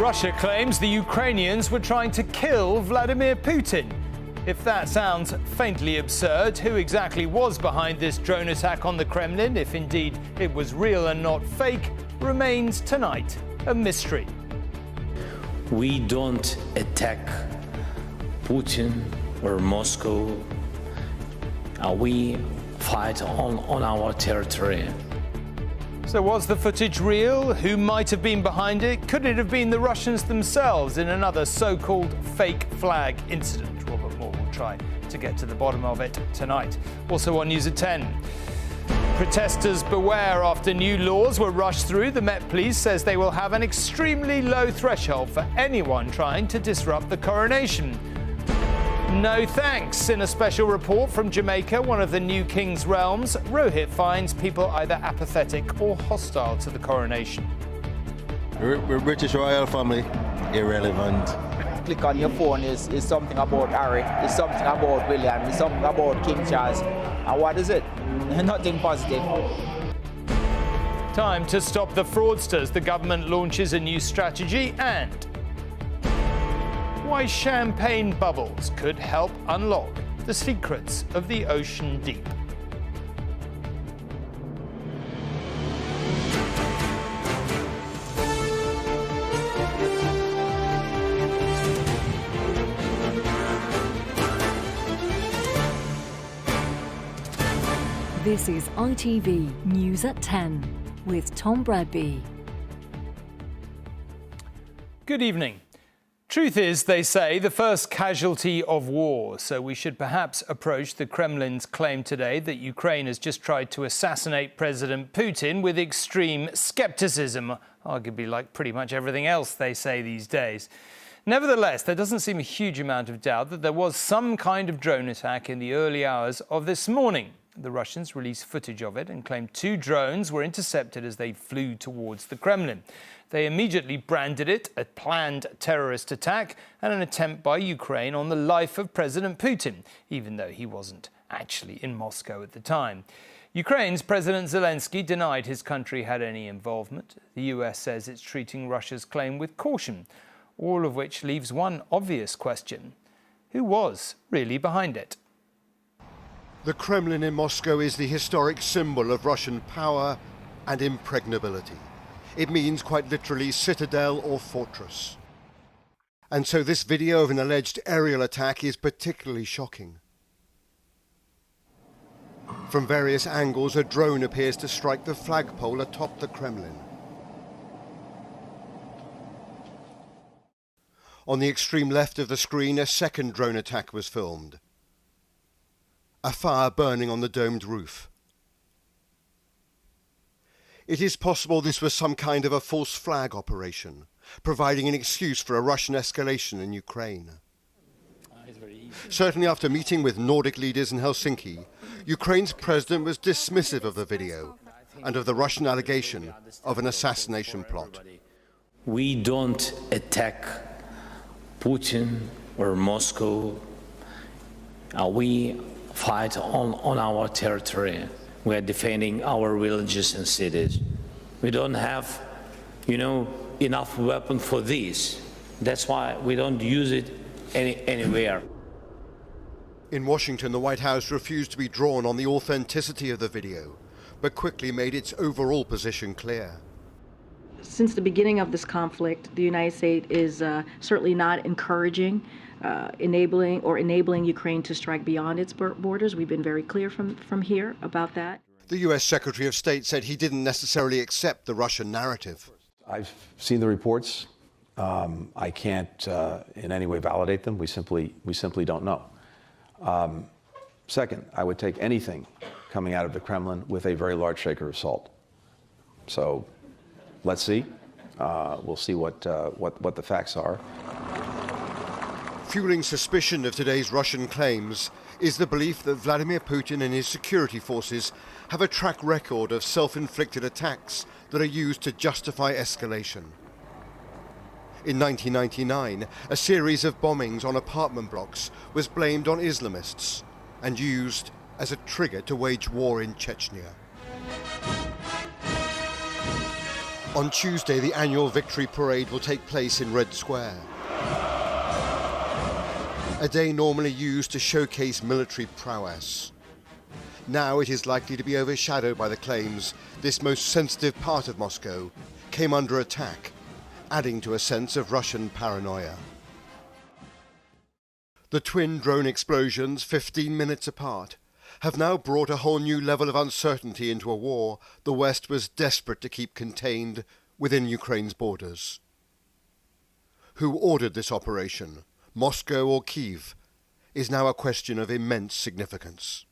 Russia claims the Ukrainians were trying to kill Vladimir Putin. If that sounds faintly absurd, who exactly was behind this drone attack on the Kremlin, if indeed it was real and not fake, remains tonight a mystery. We don't attack Putin or Moscow. We fight on our territory. So was the footage real? Who might have been behind it? Could it have been the Russians themselves in another so-called fake flag incident? Robert Moore will try to get to the bottom of it tonight. Also on News at 10. Protesters beware after new laws were rushed through. The Met Police says they will have an extremely low threshold for anyone trying to disrupt the coronation. No thanks. In a special report from Jamaica, one of the new king's realms, Rohit finds people either apathetic or hostile to the coronation. We're British royal family. Irrelevant. Click on your phone is something about Harry, is something about William, is something about King Charles. And what is it? Nothing positive. Time to stop the fraudsters. The government launches a new strategy, and why champagne bubbles could help unlock the secrets of the ocean deep. This is ITV News at 10 with Tom Bradby. Good evening. Truth is, they say, the first casualty of war, so we should perhaps approach the Kremlin's claim today that Ukraine has just tried to assassinate President Putin with extreme skepticism, arguably like pretty much everything else they say these days. Nevertheless, there doesn't seem a huge amount of doubt that there was some kind of drone attack in the early hours of this morning. The Russians released footage of it and claimed 2 drones were intercepted as they flew towards the Kremlin. They immediately branded it a planned terrorist attack and an attempt by Ukraine on the life of President Putin, even though he wasn't actually in Moscow at the time. Ukraine's President Zelensky denied his country had any involvement. The US says it's treating Russia's claim with caution, all of which leaves one obvious question. Who was really behind it? The Kremlin in Moscow is the historic symbol of Russian power and impregnability. It means quite literally citadel or fortress. And so this video of an alleged aerial attack is particularly shocking. From various angles, a drone appears to strike the flagpole atop the Kremlin. On the extreme left of the screen, a second drone attack was filmed. A fire burning on the domed roof. It is possible this was some kind of a false flag operation, providing an excuse for a Russian escalation in Ukraine. Certainly after meeting with Nordic leaders in Helsinki, Ukraine's president was dismissive of the video and of the Russian allegation of an assassination plot. We don't attack Putin or Moscow. We fight on our territory. We are defending our villages and cities. We don't have, enough weapon for this. That's why we don't use it anywhere. In Washington, the White House refused to be drawn on the authenticity of the video, but quickly made its overall position clear. Since the beginning of this conflict, the United States is certainly not encouraging enabling Ukraine to strike beyond its borders. We've been very clear from here about that. The US Secretary of State said he didn't necessarily accept the Russian narrative. I've seen the reports. I can't in any way validate them. We simply don't know. Second, I would take anything coming out of the Kremlin with a very large shaker of salt. So let's see. We'll see what the facts are. Fueling suspicion of today's Russian claims is the belief that Vladimir Putin and his security forces have a track record of self-inflicted attacks that are used to justify escalation. In 1999, a series of bombings on apartment blocks was blamed on Islamists and used as a trigger to wage war in Chechnya. On Tuesday, the annual victory parade will take place in Red Square. A day normally used to showcase military prowess. Now it is likely to be overshadowed by the claims this most sensitive part of Moscow came under attack, adding to a sense of Russian paranoia. The twin drone explosions, 15 minutes apart, have now brought a whole new level of uncertainty into a war the West was desperate to keep contained within Ukraine's borders. Who ordered this operation, Moscow or Kyiv, is now a question of immense significance.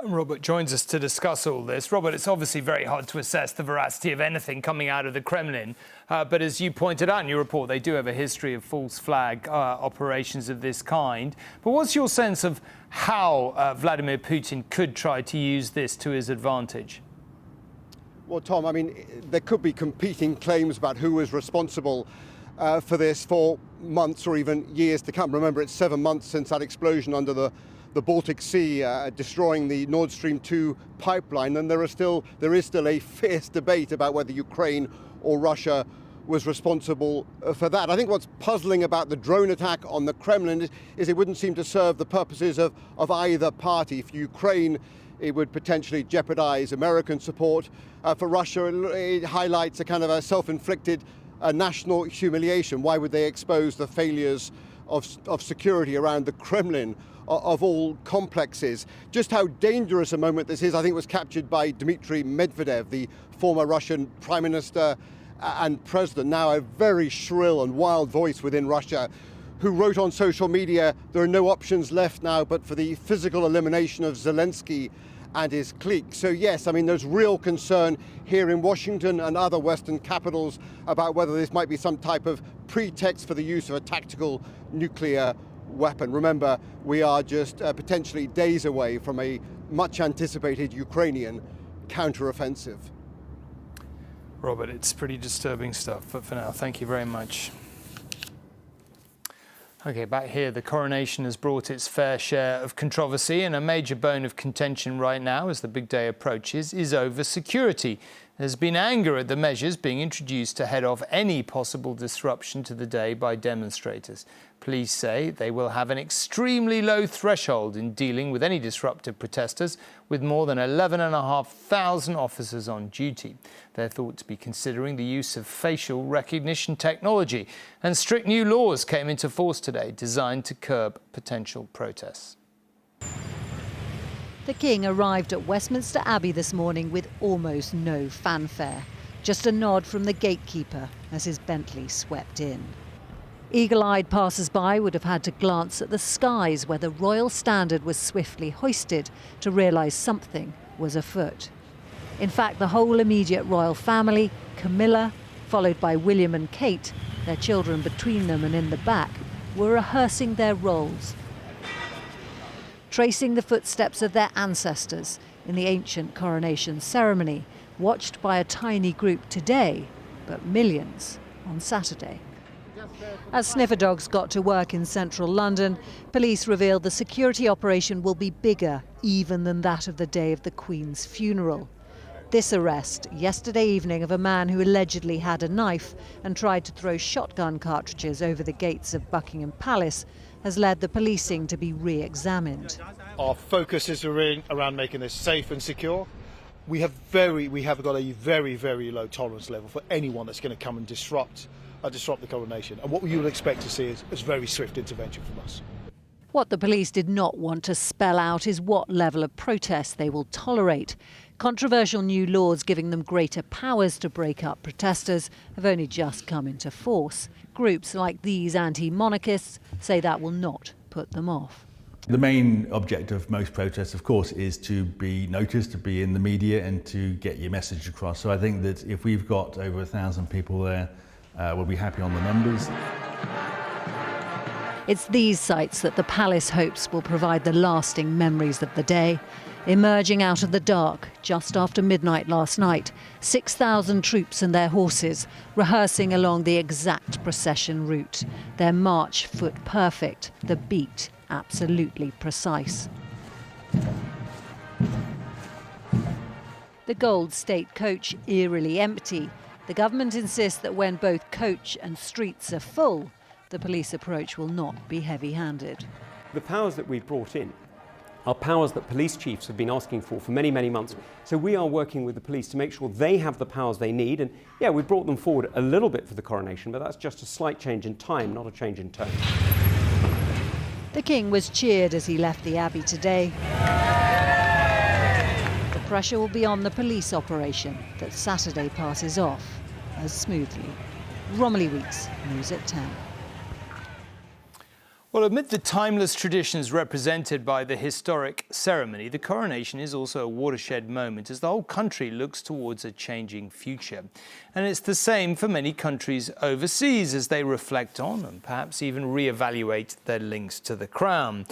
Robert joins us to discuss all this. Robert, it's obviously very hard to assess the veracity of anything coming out of the Kremlin. But as you pointed out in your report, they do have a history of false flag operations of this kind. But what's your sense of how Vladimir Putin could try to use this to his advantage? Well, Tom, I mean, there could be competing claims about who is responsible for this for months or even years to come. Remember, it's 7 months since that explosion under the Baltic Sea, destroying the Nord Stream 2 pipeline, and there is still a fierce debate about whether Ukraine or Russia was responsible for that. I think what's puzzling about the drone attack on the Kremlin is it wouldn't seem to serve the purposes of either party. For Ukraine, it would potentially jeopardize American support. For Russia, it highlights a kind of a self-inflicted national humiliation. Why would they expose the failures of security around the Kremlin, of all complexes? Just how dangerous a moment this is, I think, was captured by Dmitry Medvedev, the former Russian Prime Minister and President, now a very shrill and wild voice within Russia, who wrote on social media, there are no options left now but for the physical elimination of Zelensky and his clique. So yes, I mean, there's real concern here in Washington and other Western capitals about whether this might be some type of pretext for the use of a tactical nuclear weapon. Remember, we are just potentially days away from a much anticipated Ukrainian counteroffensive. Robert, it's pretty disturbing stuff, but for now, thank you very much. OK, back here, the coronation has brought its fair share of controversy, and a major bone of contention right now, as the big day approaches, is over security. There's been anger at the measures being introduced to head off any possible disruption to the day by demonstrators. Police say they will have an extremely low threshold in dealing with any disruptive protesters, with more than 11,500 officers on duty. They're thought to be considering the use of facial recognition technology, and strict new laws came into force today designed to curb potential protests. The King arrived at Westminster Abbey this morning with almost no fanfare, just a nod from the gatekeeper as his Bentley swept in. Eagle-eyed passers-by would have had to glance at the skies where the royal standard was swiftly hoisted to realise something was afoot. In fact, the whole immediate royal family, Camilla, followed by William and Kate, their children between them and in the back, were rehearsing their roles, tracing the footsteps of their ancestors in the ancient coronation ceremony, watched by a tiny group today, but millions on Saturday. As sniffer dogs got to work in central London, police revealed the security operation will be bigger even than that of the day of the Queen's funeral. This arrest yesterday evening of a man who allegedly had a knife and tried to throw shotgun cartridges over the gates of Buckingham Palace has led the policing to be re-examined. Our focus is around making this safe and secure. We have got a very, very low tolerance level for anyone that's going to come and disrupt the coronation. And what you would expect to see is very swift intervention from us. What the police did not want to spell out is what level of protest they will tolerate. Controversial new laws giving them greater powers to break up protesters have only just come into force. Groups like these anti-monarchists say that will not put them off. The main objective of most protests, of course, is to be noticed, to be in the media and to get your message across. So I think that if we've got over 1,000 people there, we'll be happy on the numbers. It's these sights that the palace hopes will provide the lasting memories of the day. Emerging out of the dark just after midnight last night, 6,000 troops and their horses rehearsing along the exact procession route. Their march foot perfect, the beat absolutely precise. The Gold State coach eerily empty. The government insists that when both coach and streets are full, the police approach will not be heavy-handed. The powers that we've brought in are powers that police chiefs have been asking for many, many months. So we are working with the police to make sure they have the powers they need. And yeah, we brought them forward a little bit for the coronation, but that's just a slight change in time, not a change in tone. The King was cheered as he left the Abbey today. The pressure will be on the police operation that Saturday passes off as smoothly. Romilly Weeks, News at 10. Well, amid the timeless traditions represented by the historic ceremony, the coronation is also a watershed moment as the whole country looks towards a changing future. And it's the same for many countries overseas as they reflect on and perhaps even re-evaluate their links to the crown.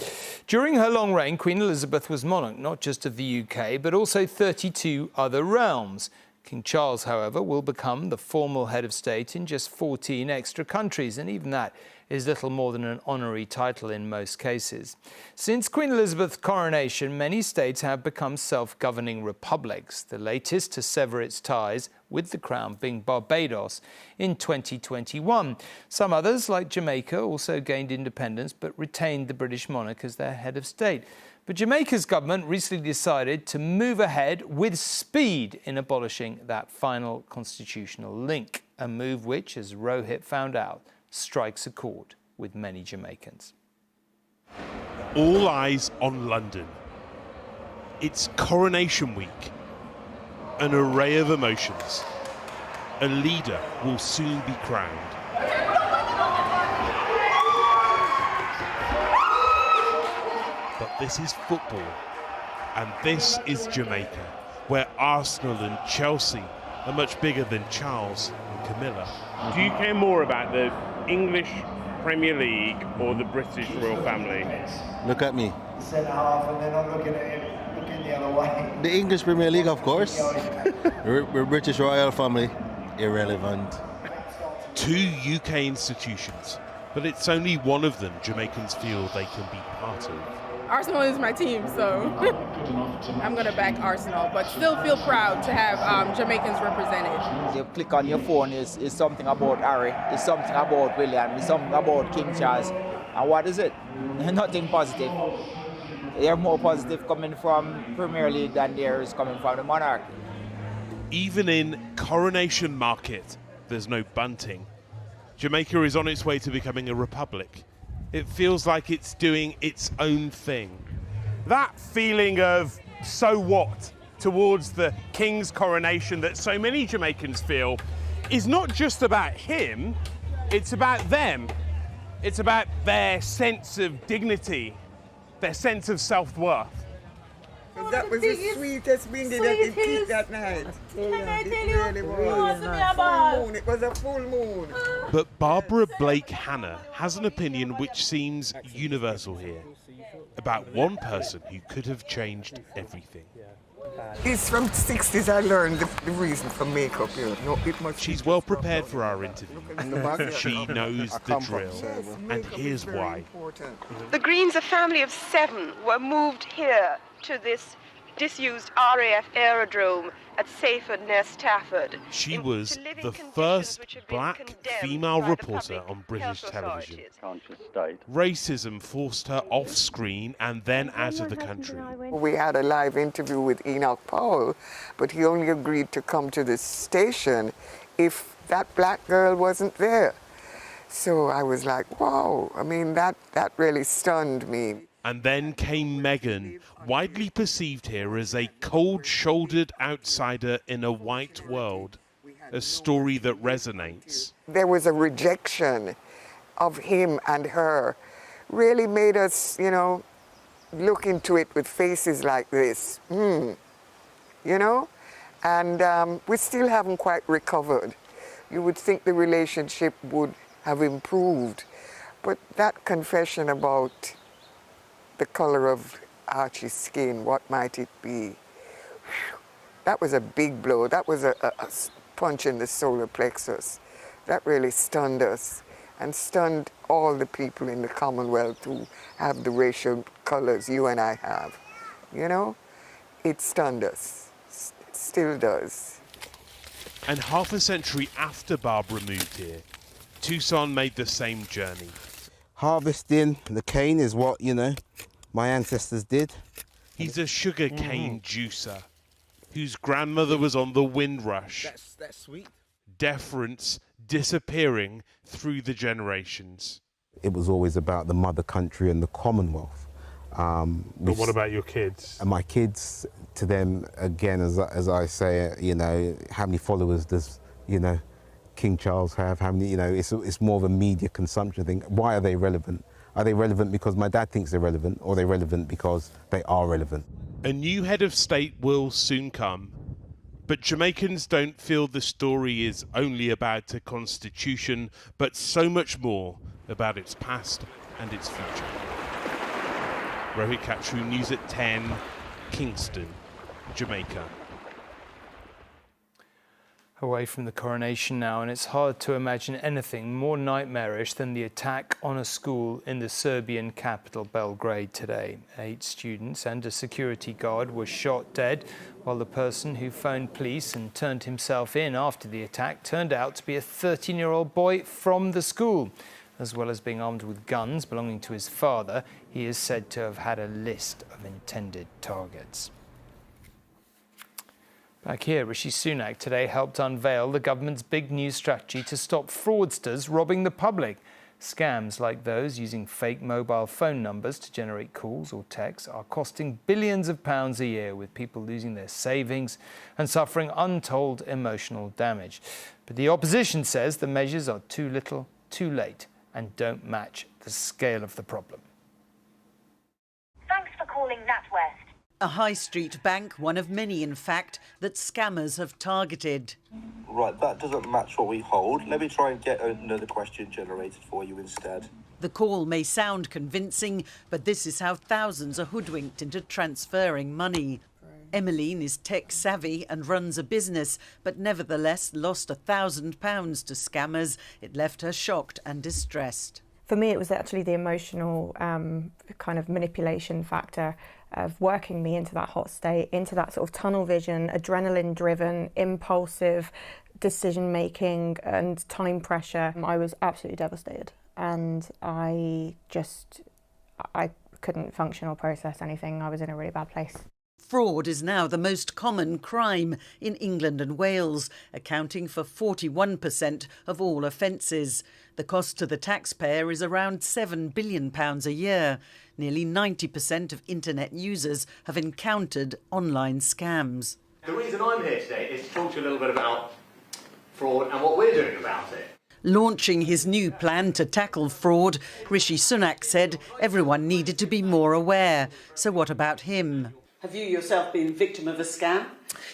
During her long reign, Queen Elizabeth was monarch not just of the UK, but also 32 other realms. King Charles, however, will become the formal head of state in just 14 extra countries, and even that is little more than an honorary title in most cases. Since Queen Elizabeth's coronation, many states have become self-governing republics, the latest to sever its ties with the crown being Barbados in 2021. Some others, like Jamaica, also gained independence but retained the British monarch as their head of state. But Jamaica's government recently decided to move ahead with speed in abolishing that final constitutional link, a move which, as Rohit found out, strikes a chord with many Jamaicans. All eyes on London. It's Coronation Week. An array of emotions. A leader will soon be crowned. But this is football, and this is Jamaica, where Arsenal and Chelsea are much bigger than Charles and Camilla. Do you care more about the English Premier League or the British royal family? Look at me. Centre half, and they're not looking the other way. The English Premier League, of course. We're British royal family. Irrelevant. Two UK institutions, but it's only one of them Jamaicans feel they can be part of. Arsenal is my team, so I'm going to back Arsenal, but still feel proud to have Jamaicans represented. You click on your phone, is something about Harry, it's something about William, it's something about King Charles. And what is it? Nothing positive. They're more positive coming from Premier League than there is coming from the monarch. Even in Coronation Market, there's no bunting. Jamaica is on its way to becoming a republic. It feels like it's doing its own thing. That feeling of so what towards the King's coronation that so many Jamaicans feel is not just about him, it's about them. It's about their sense of dignity, their sense of self-worth. That was the sweetest windy that it kicked that night. Can I tell you? Really was. Full moon. It was a full moon. But Barbara Blake Hannah has an opinion which seems universal here, about one person who could have changed everything. It's from the 60s I learned the reason for makeup. You know. She's well prepared for our interview. She knows the drill, and here's why. The Greens, a family of 7, were moved here to this disused RAF aerodrome at Saford near Stafford. She was the first black female reporter on British television. Racism forced her off screen and then out of the country. We had a live interview with Enoch Powell, but he only agreed to come to the station if that black girl wasn't there. So I was like, wow, I mean, that really stunned me. And then came Meghan, widely perceived here as a cold-shouldered outsider in a white world, a story that resonates. There was a rejection of him and her, really made us, you know, look into it with faces like this, you know? And we still haven't quite recovered. You would think the relationship would have improved, but that confession about the color of Archie's skin, what might it be? That was a big blow. That was a punch in the solar plexus. That really stunned us and stunned all the people in the Commonwealth who have the racial colors you and I have. You know, it stunned us. Still does. And half a century after Barbara moved here, Tucson made the same journey. Harvesting the cane is what, you know, my ancestors did. He's a sugar cane juicer whose grandmother was on the Windrush. That's sweet. Deference disappearing through the generations. It was always about the mother country and the Commonwealth. But what about your kids? And my kids, to them, again, as I say, you know, how many followers does, you know, King Charles have? How many, you know, it's more of a media consumption thing. Why are they relevant? Are they relevant because my dad thinks they're relevant, or are they relevant because they are relevant? A new head of state will soon come, but Jamaicans don't feel the story is only about the constitution, but so much more about its past and its future. Rohit Kachru, News at 10, Kingston, Jamaica. Away from the coronation now, and it's hard to imagine anything more nightmarish than the attack on a school in the Serbian capital, Belgrade, today. 8 students and a security guard were shot dead, while the person who phoned police and turned himself in after the attack turned out to be a 13-year-old boy from the school. As well as being armed with guns belonging to his father, he is said to have had a list of intended targets. Back here, Rishi Sunak today helped unveil the government's big new strategy to stop fraudsters robbing the public. Scams like those using fake mobile phone numbers to generate calls or texts are costing billions of pounds a year, with people losing their savings and suffering untold emotional damage. But the opposition says the measures are too little, too late, and don't match the scale of the problem. Thanks for calling NatWest. A high street bank, one of many in fact, that scammers have targeted. Right, that doesn't match what we hold. Let me try and get another question generated for you instead. The call may sound convincing, but this is how thousands are hoodwinked into transferring money. Emmeline is tech savvy and runs a business, but nevertheless lost £1,000 to scammers. It left her shocked and distressed. For me, it was actually the emotional kind of manipulation factor of working me into that hot state, into that sort of tunnel vision, adrenaline-driven, impulsive decision-making and time pressure. I was absolutely devastated, and I couldn't function or process anything. I was in a really bad place. Fraud is now the most common crime in England and Wales, accounting for 41% of all offences. The cost to the taxpayer is around £7 billion a year. Nearly 90% of internet users have encountered online scams. The reason I'm here today is to talk to you a little bit about fraud and what we're doing about it. Launching his new plan to tackle fraud, Rishi Sunak said everyone needed to be more aware. So what about him? Have you yourself been victim of a scam?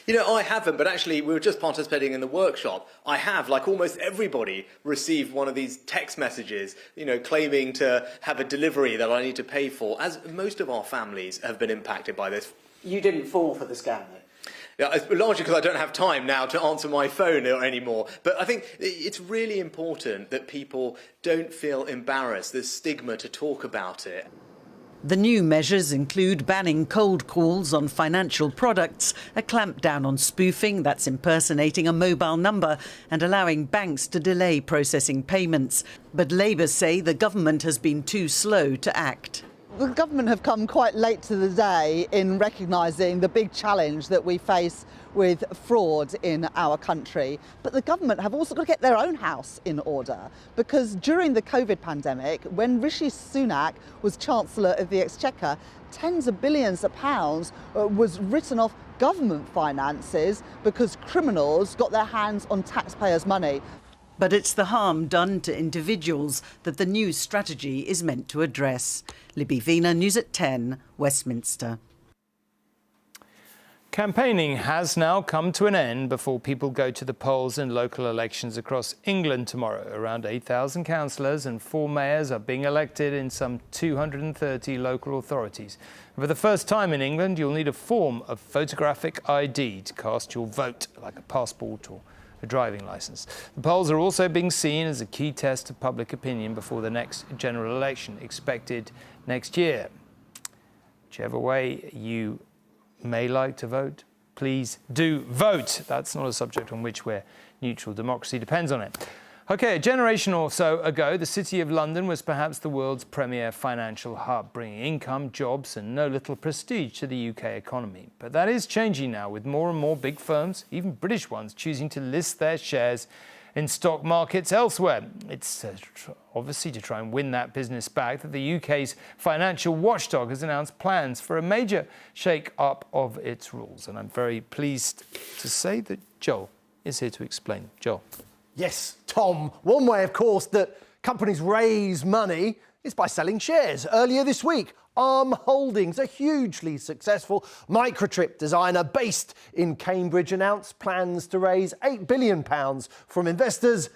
You know, I haven't, but actually we were just participating in the workshop. I have, like almost everybody, received one of these text messages, you know, claiming to have a delivery that I need to pay for, as most of our families have been impacted by this. You didn't fall for the scam, though? Yeah, it's largely because I don't have time now to answer my phone anymore. But I think it's really important that people don't feel embarrassed. There's stigma to talk about it. The new measures include banning cold calls on financial products, a clampdown on spoofing, that's impersonating a mobile number, and allowing banks to delay processing payments. But Labour say the government has been too slow to act. The government have come quite late to the day in recognising the big challenge that we face with fraud in our country. But the government have also got to get their own house in order, because during the COVID pandemic, when Rishi Sunak was Chancellor of the Exchequer, tens of billions of pounds was written off government finances because criminals got their hands on taxpayers' money. But it's the harm done to individuals that the new strategy is meant to address. Libby Vina, News at 10, Westminster. Campaigning has now come to an end before people go to the polls in local elections across England tomorrow. Around 8,000 councillors and 4 mayors are being elected in some 230 local authorities. For the first time in England, you'll need a form of photographic ID to cast your vote, like a passport or a driving licence. The polls are also being seen as a key test of public opinion before the next general election, expected next year. Whichever way you may like to vote, please do vote. That's not a subject on which we're neutral. Democracy depends on it. OK, a generation or so ago, the City of London was perhaps the world's premier financial hub, bringing income, jobs and no little prestige to the UK economy. But that is changing now, with more and more big firms, even British ones, choosing to list their shares in stock markets elsewhere. It's obviously to try and win that business back that the UK's financial watchdog has announced plans for a major shake-up of its rules. And I'm very pleased to say that Joel is here to explain. Joel. Yes, Tom. One way, of course, that companies raise money is by selling shares. Earlier this week, Arm Holdings, a hugely successful microchip designer based in Cambridge, announced plans to raise £8 billion from investors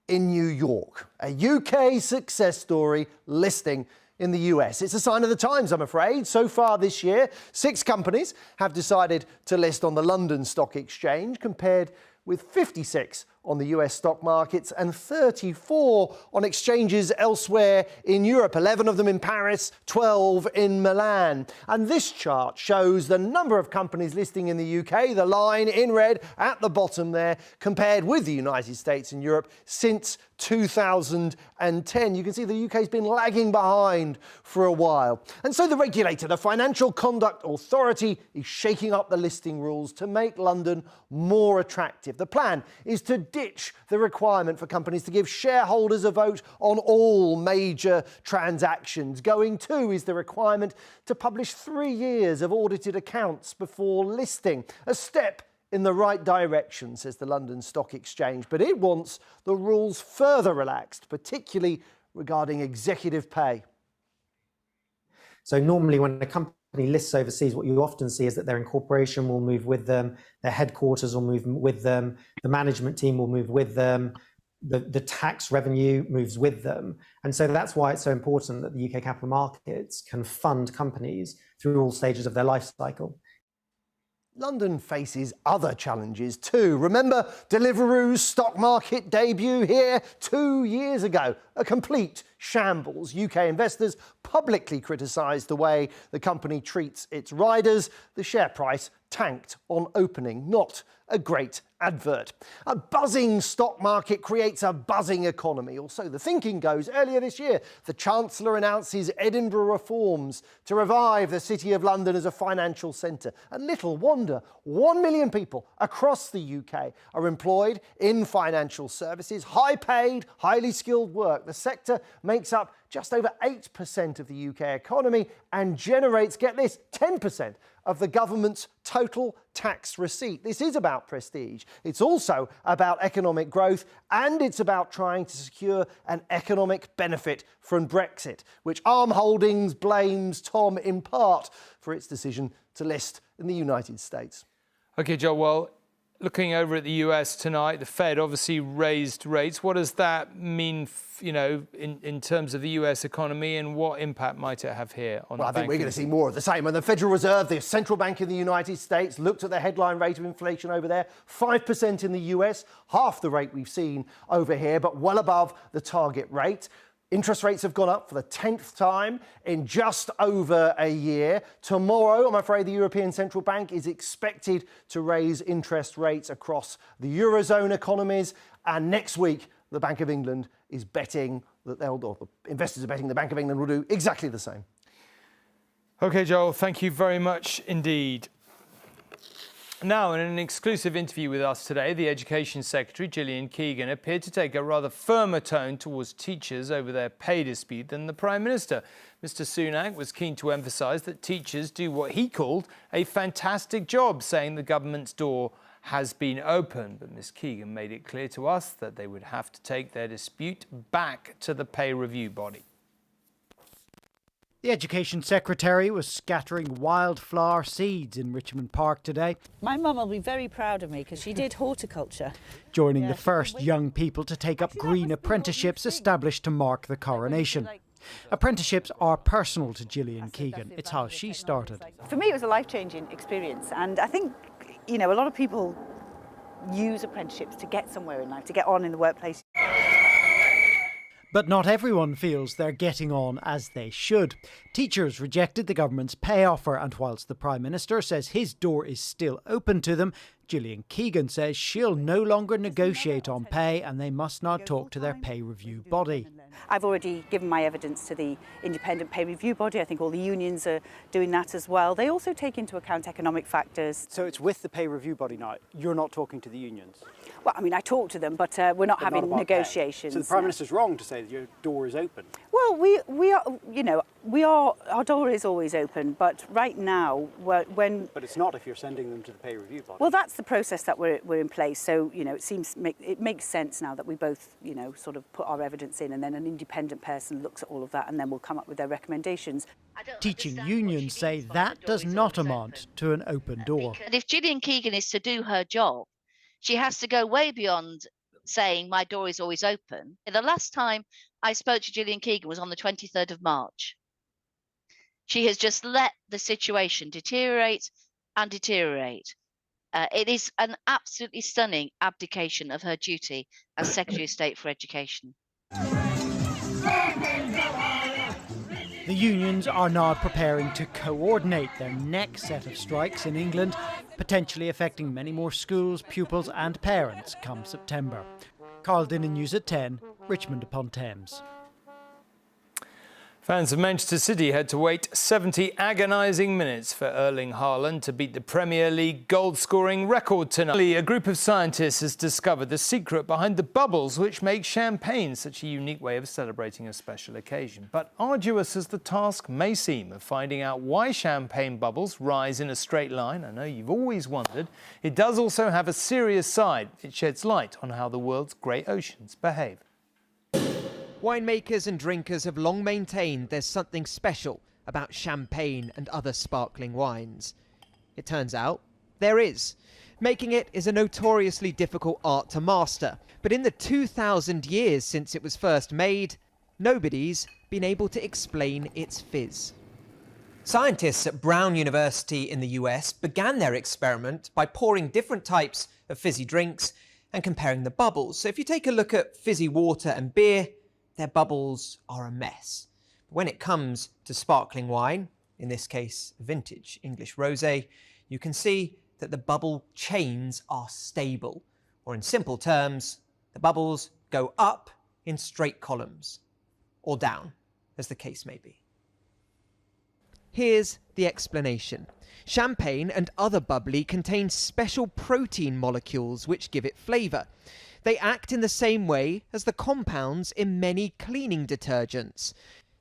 in New York. A UK success story listing in the US. It's a sign of the times, I'm afraid. So far this year, 6 companies have decided to list on the London Stock Exchange, compared with 56 on the US stock markets and 34 on exchanges elsewhere in Europe, 11 of them in Paris, 12 in Milan. And this chart shows the number of companies listing in the UK, the line in red at the bottom there, compared with the United States and Europe since 2010. You can see the UK's been lagging behind for a while. And so the regulator, the Financial Conduct Authority, is shaking up the listing rules to make London more attractive. The plan is to ditch the requirement for companies to give shareholders a vote on all major transactions. Going to is the requirement to publish 3 years of audited accounts before listing. A step in the right direction, says the London Stock Exchange, but it wants the rules further relaxed, particularly regarding executive pay. So normally when a company lists overseas, what you often see is that their incorporation will move with them, their headquarters will move with them, the management team will move with them, the tax revenue moves with them. And so that's why it's so important that the UK capital markets can fund companies through all stages of their life cycle. London faces other challenges too. Remember Deliveroo's stock market debut here 2 years ago? A complete shambles. UK investors publicly criticised the way the company treats its riders. The share price tanked on opening. Not a great advert. A buzzing stock market creates a buzzing economy, or so the thinking goes. Earlier this year, the Chancellor announces Edinburgh reforms to revive the City of London as a financial centre. And little wonder, 1 million people across the UK are employed in financial services, high-paid, highly skilled work. The sector makes up just over 8% of the UK economy and generates, get this, 10% of the government's total tax receipt. This is about prestige. It's also about economic growth, and it's about trying to secure an economic benefit from Brexit, which Arm Holdings blames Tom in part for its decision to list in the United States. OK, Joel, well, looking over at the US tonight, the Fed obviously raised rates. What does that mean, in terms of the US economy, and what impact might it have here on the bank? I think we're going to see more of the same. And the Federal Reserve, the central bank in the United States, looked at the headline rate of inflation over there, 5% in the US, half the rate we've seen over here, but well above the target rate. Interest rates have gone up for the 10th time in just over a year. Tomorrow, I'm afraid, the European Central Bank is expected to raise interest rates across the Eurozone economies. And next week, the Bank of England is betting that the investors are betting the Bank of England will do exactly the same. OK, Joel, thank you very much indeed. Now, in an exclusive interview with us today, the Education Secretary, Gillian Keegan, appeared to take a rather firmer tone towards teachers over their pay dispute than the Prime Minister. Mr Sunak was keen to emphasise that teachers do what he called a fantastic job, saying the government's door has been opened. But Ms Keegan made it clear to us that they would have to take their dispute back to the pay review body. The Education Secretary was scattering wildflower seeds in Richmond Park today. My mum will be very proud of me because she did horticulture. Joining the first young people to take up green apprenticeships established to mark the coronation. Apprenticeships are personal to Gillian Keegan. It's how she started. For me, it was a life-changing experience, and I think, a lot of people use apprenticeships to get somewhere in life, to get on in the workplace. But not everyone feels they're getting on as they should. Teachers rejected the government's pay offer, and whilst the Prime Minister says his door is still open to them, Gillian Keegan says she'll no longer negotiate on pay and they must now talk to their pay review body. I've already given my evidence to the independent pay review body. I think all the unions are doing that as well. They also take into account economic factors. So it's with the pay review body now. You're not talking to the unions? Well, I mean, I talk to them, but we're not having negotiations. So the Prime Minister's wrong to say that your door is open? Well, we are, you know, our door is always open, but right now, when... But it's not if you're sending them to the pay review body. Well, that's the process that we're in place. So, you know, it makes sense now that we both, you know, sort of put our evidence in, and then an independent person looks at all of that and then we'll come up with their recommendations. Teaching unions say that does not amount to an open door. And if Gillian Keegan is to do her job, she has to go way beyond saying my door is always open. The last time I spoke to Gillian Keegan was on the 23rd of March. She has just let the situation deteriorate and deteriorate. It is an absolutely stunning abdication of her duty as Secretary of State for Education. The unions are now preparing to coordinate their next set of strikes in England, potentially affecting many more schools, pupils and parents come September. Carl Dinnan, News at 10, Richmond upon Thames. Fans of Manchester City had to wait 70 agonising minutes for Erling Haaland to beat the Premier League goal-scoring record tonight. A group of scientists has discovered the secret behind the bubbles which make champagne such a unique way of celebrating a special occasion. But arduous as the task may seem of finding out why champagne bubbles rise in a straight line, I know you've always wondered, it does also have a serious side. It sheds light on how the world's great oceans behave. Winemakers and drinkers have long maintained there's something special about champagne and other sparkling wines. It turns out there is. Making it is a notoriously difficult art to master, but in the 2,000 years since it was first made, nobody's been able to explain its fizz. Scientists at Brown University in the US began their experiment by pouring different types of fizzy drinks and comparing the bubbles. So if you take a look at fizzy water and beer, their bubbles are a mess. When it comes to sparkling wine, in this case vintage English rosé, you can see that the bubble chains are stable, or in simple terms, the bubbles go up in straight columns, or down, as the case may be. Here's the explanation. Champagne and other bubbly contain special protein molecules which give it flavour. They act in the same way as the compounds in many cleaning detergents.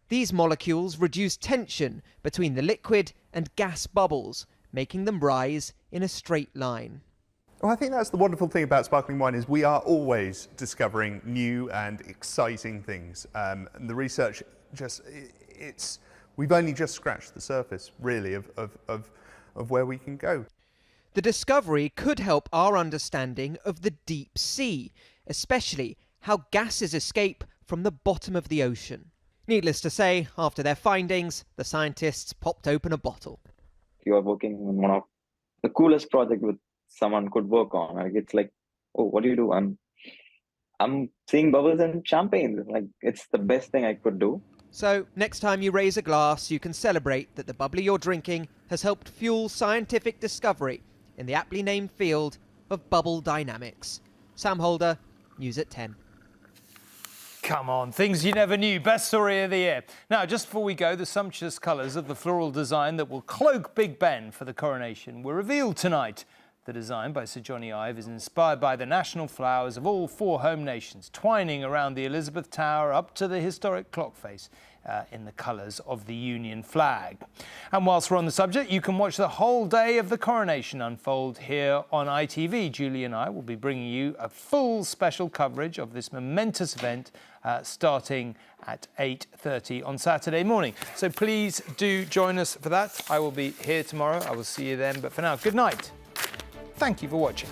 These molecules reduce tension between the liquid and gas bubbles, making them rise in a straight line. Well, I think that's the wonderful thing about sparkling wine is we are always discovering new and exciting things. And the research we've only just scratched the surface, really, of where we can go. The discovery could help our understanding of the deep sea, especially how gases escape from the bottom of the ocean. Needless to say, after their findings, the scientists popped open a bottle. You are working on one of the coolest projects with someone could work on. Like, it's like, oh, what do you do? I'm seeing bubbles in champagne. Like, it's the best thing I could do. So, next time you raise a glass, you can celebrate that the bubbly you're drinking has helped fuel scientific discovery in the aptly named field of bubble dynamics. Sam Holder, News at 10. Come on, things you never knew. Best story of the year. Now, just before we go, the sumptuous colours of the floral design that will cloak Big Ben for the coronation were revealed tonight. The design by Sir Johnny Ive is inspired by the national flowers of all four home nations, twining around the Elizabeth Tower up to the historic clock face in the colours of the Union flag. And whilst we're on the subject, you can watch the whole day of the coronation unfold here on ITV. Julie and I will be bringing you a full special coverage of this momentous event starting at 8:30 on Saturday morning. So please do join us for that. I will be here tomorrow. I will see you then. But for now, good night. Thank you for watching.